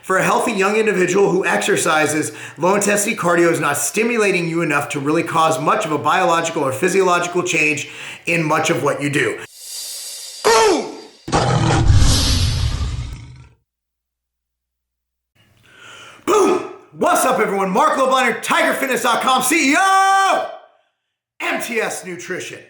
For a healthy young individual who exercises, low-intensity cardio is not stimulating you enough to really cause much of a biological or physiological change in much of what you do. Boom! Boom! What's up, everyone? Marc Lobliner, TigerFitness.com CEO, MTS Nutrition.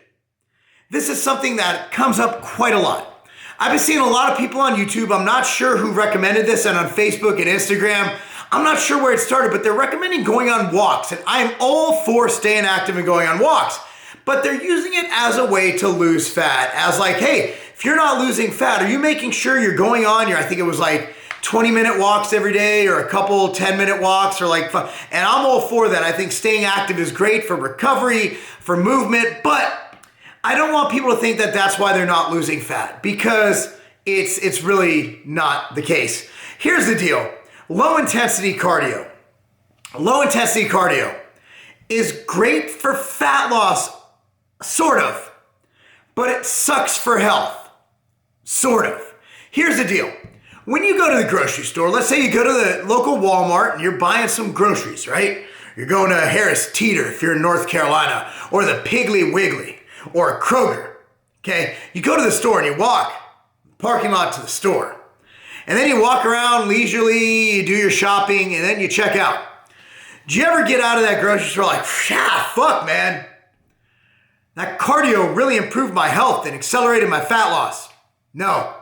This is something that comes up quite a lot. I've been seeing a lot of people on YouTube. I'm not sure who recommended this, and on Facebook and Instagram. I'm not sure where it started, but they're recommending going on walks, and I'm all for staying active and going on walks. But they're using it as a way to lose fat, as like, hey, if you're not losing fat, are you making sure you're going on your, I think it was like 20-minute walks every day or a couple 10-minute walks or like, and I'm all for that. I think staying active is great for recovery, for movement, but I don't want people to think that that's why they're not losing fat, because it's really not the case. Here's the deal. Low intensity cardio is great for fat loss, sort of, but it sucks for health, sort of. Here's the deal. When you go to the grocery store, let's say you go to the local Walmart and you're buying some groceries, right? You're going to Harris Teeter if you're in North Carolina, or the Piggly Wiggly, or a Kroger, okay? You go to the store and you walk parking lot to the store. And then you walk around leisurely, you do your shopping, and then you check out. Do you ever get out of that grocery store like, fuck, man. That cardio really improved my health and accelerated my fat loss? No.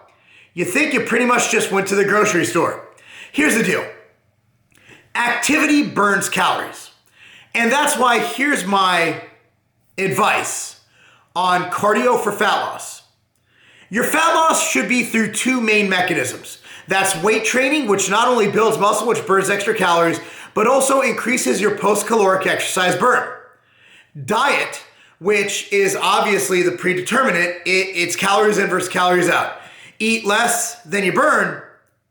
You think you pretty much just went to the grocery store. Here's the deal. Activity burns calories. And that's why here's my advice on cardio for fat loss. Your fat loss should be through two main mechanisms. That's weight training, which not only builds muscle, which burns extra calories, but also increases your post-caloric exercise burn. Diet, which is obviously the predeterminant, it's calories in versus calories out. Eat less than you burn,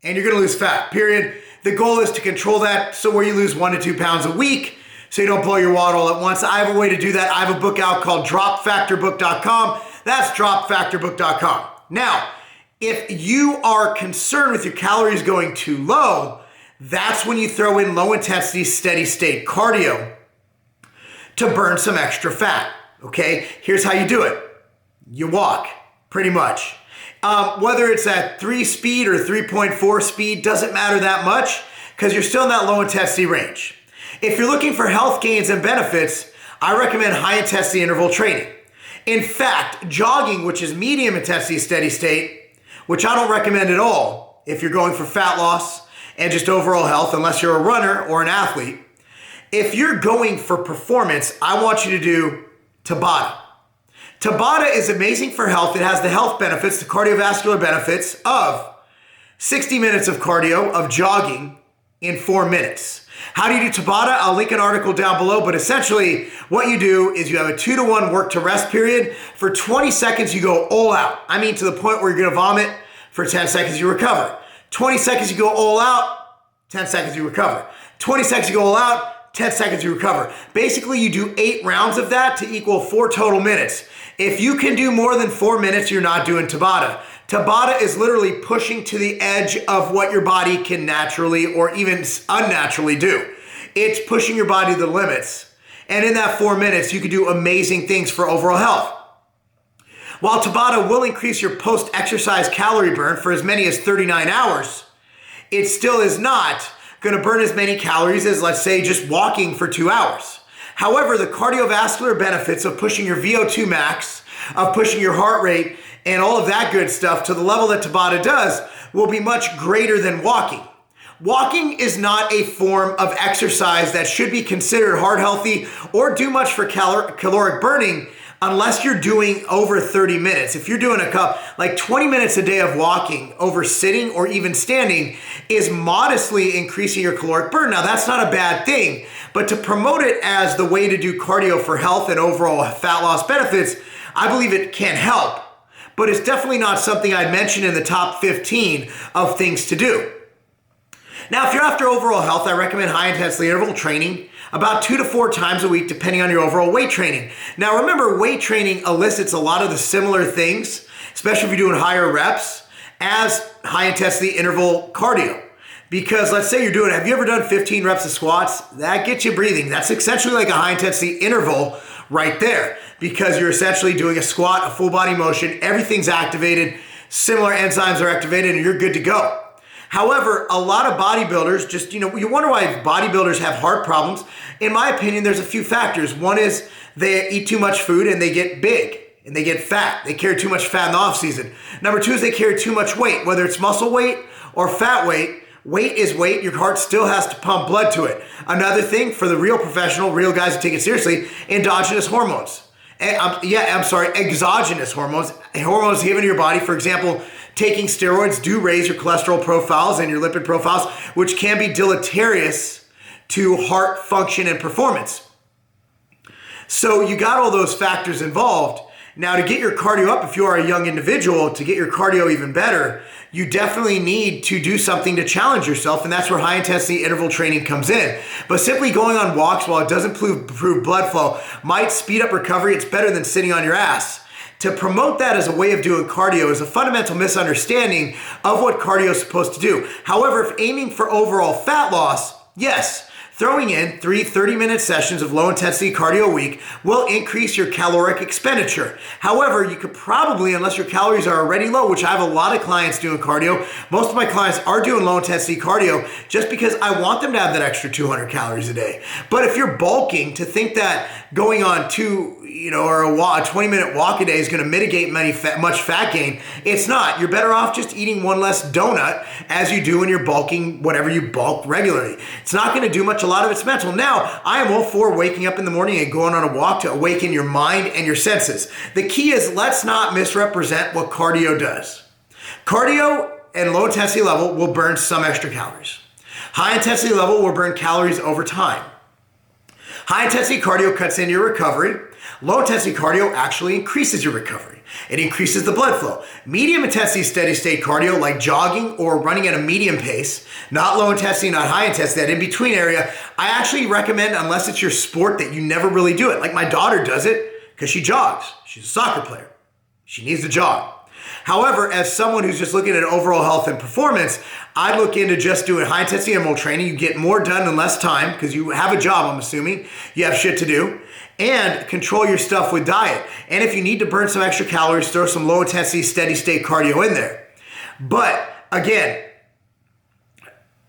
and you're gonna lose fat, period. The goal is to control that, so where you lose 1 to 2 pounds a week, so you don't blow your wad all at once. I have a way to do that. I have a book out called dropfactorbook.com. That's dropfactorbook.com. Now, if you are concerned with your calories going too low, that's when you throw in low intensity, steady state cardio to burn some extra fat, okay? Here's how you do it. You walk, pretty much. Whether it's at 3 speed or 3.4 speed, doesn't matter that much, because you're still in that low intensity range. If you're looking for health gains and benefits, I recommend high intensity interval training. In fact, jogging, which is medium intensity steady state, which I don't recommend at all if you're going for fat loss and just overall health, unless you're a runner or an athlete. If you're going for performance, I want you to do Tabata. Tabata is amazing for health. It has the health benefits, the cardiovascular benefits of 60 minutes of cardio, of jogging in 4 minutes. How do you do Tabata? I'll link an article down below, but essentially what you do is you have a 2-to-1 work to rest period. For 20 seconds, you go all out. I mean, to the point where you're gonna vomit. For 10 seconds, you recover. 20 seconds, you go all out. 10 seconds, you recover. 20 seconds, you go all out. 10 seconds, you recover. Basically, you do 8 rounds of that to equal 4 total minutes. If you can do more than 4 minutes, you're not doing Tabata. Tabata is literally pushing to the edge of what your body can naturally or even unnaturally do. It's pushing your body to the limits. And in that 4 minutes, you can do amazing things for overall health. While Tabata will increase your post-exercise calorie burn for as many as 39 hours, it still is not going to burn as many calories as, let's say, just walking for 2 hours. However, the cardiovascular benefits of pushing your VO2 max, of pushing your heart rate, and all of that good stuff to the level that Tabata does will be much greater than walking. Walking is not a form of exercise that should be considered heart healthy or do much for caloric burning unless you're doing over 30 minutes. If you're doing like 20 minutes a day of walking over sitting or even standing is modestly increasing your caloric burn. Now, that's not a bad thing, but to promote it as the way to do cardio for health and overall fat loss benefits, I believe it can help, but it's definitely not something I'd mention in the top 15 of things to do. Now, if you're after overall health, I recommend high intensity interval training about 2 to 4 times a week, depending on your overall weight training. Now, remember, weight training elicits a lot of the similar things, especially if you're doing higher reps, as high intensity interval cardio. Because let's say you're doing, have you ever done 15 reps of squats? That gets you breathing. That's essentially like a high intensity interval right there, because you're essentially doing a squat, a full body motion, everything's activated, similar enzymes are activated, and you're good to go. However, a lot of bodybuilders just, you wonder why bodybuilders have heart problems. In my opinion, there's a few factors. One is they eat too much food and they get big and they get fat. They carry too much fat in the off season. Number two is they carry too much weight, whether it's muscle weight or fat weight. Weight is weight. Your heart still has to pump blood to it. Another thing for the real professional, real guys who take it seriously, endogenous hormones. Exogenous hormones. Hormones given to your body, for example, taking steroids do raise your cholesterol profiles and your lipid profiles, which can be deleterious to heart function and performance. So you got all those factors involved. Now, to get your cardio up, if you are a young individual, to get your cardio even better, you definitely need to do something to challenge yourself, and that's where high-intensity interval training comes in. But simply going on walks, while it doesn't improve blood flow, might speed up recovery. It's better than sitting on your ass. To promote that as a way of doing cardio is a fundamental misunderstanding of what cardio is supposed to do. However, if aiming for overall fat loss, yes, throwing in 3 30-minute sessions of low-intensity cardio a week will increase your caloric expenditure. However, you could probably, unless your calories are already low, which I have a lot of clients doing cardio, most of my clients are doing low-intensity cardio just because I want them to have that extra 200 calories a day. But if you're bulking, to think that going on or a 20-minute walk a day is going to mitigate much fat gain, it's not. You're better off just eating one less donut as you do when you're bulking whatever you bulk regularly. It's not going to do much. A lot of it's mental. Now, I am all for waking up in the morning and going on a walk to awaken your mind and your senses. The key is, let's not misrepresent what cardio does. Cardio and low intensity level will burn some extra calories. High intensity level will burn calories over time. High intensity cardio cuts into your recovery. Low intensity cardio actually increases your recovery. It increases the blood flow. Medium intensity steady state cardio, like jogging or running at a medium pace, not low intensity, not high intensity, that in between area, I actually recommend, unless it's your sport, that you never really do it. Like my daughter does it because she jogs. She's a soccer player. She needs to jog. However, as someone who's just looking at overall health and performance, I'd look into just doing high intensity interval training. You get more done in less time because you have a job, I'm assuming. You have shit to do. And control your stuff with diet. And if you need to burn some extra calories, throw some low intensity steady state cardio in there. But again,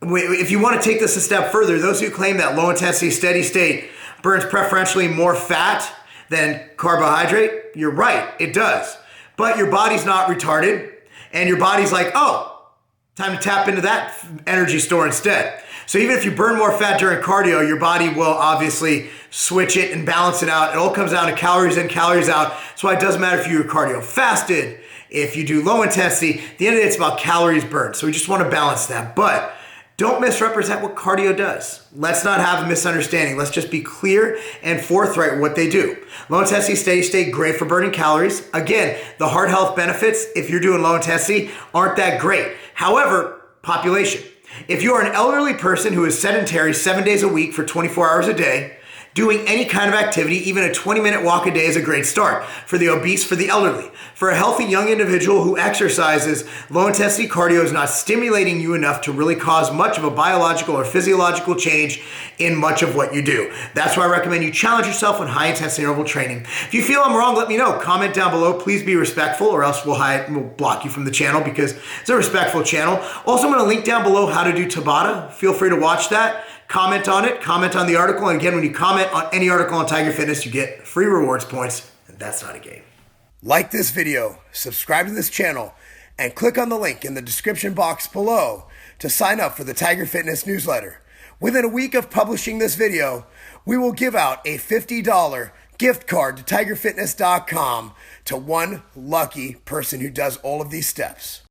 if you want to take this a step further, those who claim that low intensity steady state burns preferentially more fat than carbohydrate, you're right, it does. But your body's not retarded, and your body's like, oh, time to tap into that energy store instead. So even if you burn more fat during cardio, your body will obviously switch it and balance it out. It all comes down to calories in, calories out. That's why it doesn't matter if you're cardio fasted, if you do low intensity. At the end of the day, it's about calories burned. So we just want to balance that. But don't misrepresent what cardio does. Let's not have a misunderstanding. Let's just be clear and forthright with what they do. Low intensity, steady state, great for burning calories. Again, the heart health benefits, if you're doing low intensity, aren't that great. However, population. If you are an elderly person who is sedentary 7 days a week for 24 hours a day, doing any kind of activity, even a 20-minute walk a day is a great start. For the obese, for the elderly. For a healthy young individual who exercises, low-intensity cardio is not stimulating you enough to really cause much of a biological or physiological change in much of what you do. That's why I recommend you challenge yourself on high-intensity interval training. If you feel I'm wrong, let me know. Comment down below. Please be respectful, or else we'll block you from the channel because it's a respectful channel. Also, I'm going to link down below how to do Tabata. Feel free to watch that. Comment on it, comment on the article, and again, when you comment on any article on Tiger Fitness, you get free rewards points, and that's not a game. Like this video, subscribe to this channel, and click on the link in the description box below to sign up for the Tiger Fitness newsletter. Within a week of publishing this video, we will give out a $50 gift card to tigerfitness.com to one lucky person who does all of these steps.